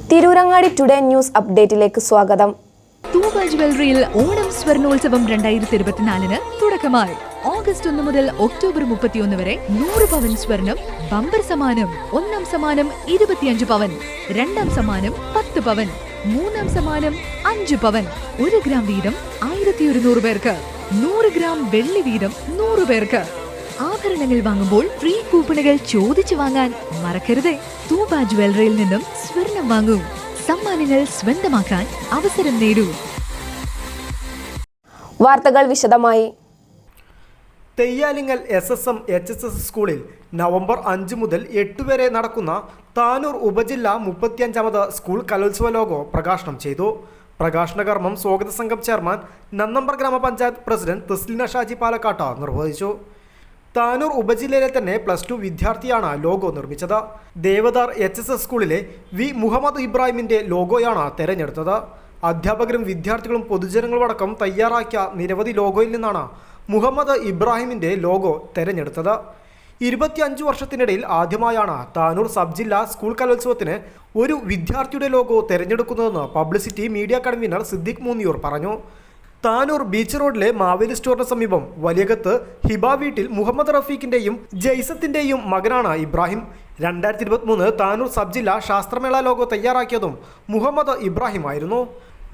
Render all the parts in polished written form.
Tirurangadi today news അപ്ഡേറ്റിലേക്ക് സ്വാഗതം. തൂബ ജ്വല്ലറിയിൽ ഓണം സ്വർണോത്സവം 2024 തുടക്കമായി. ഓഗസ്റ്റ് 1 മുതൽ ഒക്ടോബർ 31 വരെ 100 പവൻ സ്വർണം ബമ്പർ സമ്മാനം. ഒന്നാം സമ്മാനം 25 പവൻ, രണ്ടാം സമ്മാനം 10 പവൻ, മൂന്നാം സമ്മാനം 5 പവൻ. 1 ഗ്രാം വീതം 1100 പേർക്ക്, 100 ഗ്രാം വെള്ളി വീതം 100 പേർക്ക്. ആഭരണങ്ങൾ വാങ്ങുമ്പോൾ ഫ്രീ കൂപ്പണുകൾ ചോദിച്ചു വാങ്ങാൻ മറക്കരുത്. തൂബ ജ്വല്ലറിയിൽ നിന്നും സ്വർണം വാങ്ങൂ, സമ്മാനങ്ങൾ സ്വന്തമാക്കാൻ അവസരം നേടൂ. വാർത്തകൾ വിശദമായി. തെയ്യാലിങ്ങൽ SSM HSS സ്കൂളിൽ നവംബർ 5 മുതൽ 8 വരെ നടക്കുന്ന താനൂർ ഉപജില്ല 35ാമത് സ്കൂൾ കലോത്സവ ലോഗോ പ്രകാശനം ചെയ്തു. പ്രകാശന കർമ്മം സ്വാഗത സംഘം ചെയർമാൻ നന്നമ്പർ ഗ്രാമപഞ്ചായത്ത് പ്രസിഡന്റ് തസ്ലീന ഷാജി പാലക്കാട്ട നിർവഹിച്ചു. താനൂർ ഉപജില്ലയിലെ തന്നെ +2 വിദ്യാർത്ഥിയാണ് ലോഗോ നിർമ്മിച്ചത്. ദേവദാർ HSS സ്കൂളിലെ വി മുഹമ്മദ് ഇബ്രാഹിമിന്റെ ലോഗോയാണ് തെരഞ്ഞെടുത്തത്. അധ്യാപകരും വിദ്യാർത്ഥികളും പൊതുജനങ്ങളും അടക്കം തയ്യാറാക്കിയ നിരവധി ലോഗോയിൽ നിന്നാണ് മുഹമ്മദ് ഇബ്രാഹിമിന്റെ ലോഗോ തെരഞ്ഞെടുത്തത്. 25 വർഷത്തിനിടയിൽ ആദ്യമായാണ് താനൂർ സബ് ജില്ലാ സ്കൂൾ കലോത്സവത്തിന് ഒരു വിദ്യാർത്ഥിയുടെ ലോഗോ തെരഞ്ഞെടുക്കുന്നതെന്ന് publicity media convener Siddique Moonniyur പറഞ്ഞു. താനൂർ ബീച്ച് റോഡിലെ മാവേലി സ്റ്റോറിന് സമീപം വലിയകത്ത് ഹിബ വീട്ടിൽ മുഹമ്മദ് റഫീഖിന്റെയും ജയ്സത്തിന്റെയും മകനാണ് ഇബ്രാഹിം. 2023 താനൂർ സബ് ജില്ലാ ശാസ്ത്രമേള ലോഗോ തയ്യാറാക്കിയതും മുഹമ്മദ് ഇബ്രാഹിം ആയിരുന്നു.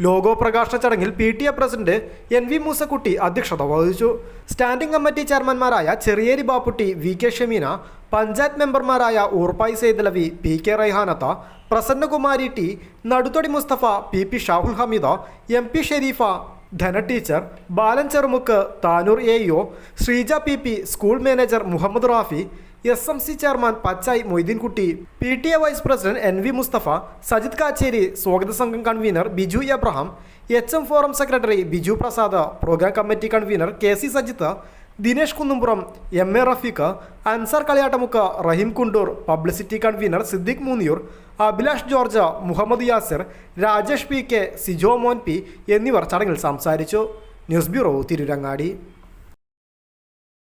ലോഗോ പ്രകാശന ചടങ്ങിൽ PTA പ്രസിഡന്റ് NV മൂസക്കുട്ടി അധ്യക്ഷത വഹിച്ചു. സ്റ്റാൻഡിംഗ് കമ്മിറ്റി ചെയർമാൻമാരായ ചെറിയേരി ബാപ്പുട്ടി, VK ഷമീന, പഞ്ചായത്ത് മെമ്പർമാരായ Oorppayi Saidalavi, PK റൈഹാനത്ത, Prasannakumari T, Naduthodi Mustafa, PP Shahul Hameeda, MP Sherifa, Dhana teacher, Balan Cherumukku, Tanur AEO Sreeja PP, school manager Muhammad Rafi, SMC chairman Pachayi Moideenkutty, PTA vice president NV Musthafa, Sajith Kacheri, സ്വാഗത സംഘം convener Biju Abraham, HM forum secretary Biju Prasad, programme committee convener KC Sajith, Dinesh Kunnumpuram, MA Rafeeq, Ansar Kaliyattamukku, Raheem Kundoor, publicity convener Siddique Moonniyur, Abhilash George, Muhammad Yasir, Rajesh PK, Sijo Mon P എന്നിവർ ചടങ്ങിൽ സംസാരിച്ചു. News bureau, Tirurangadi.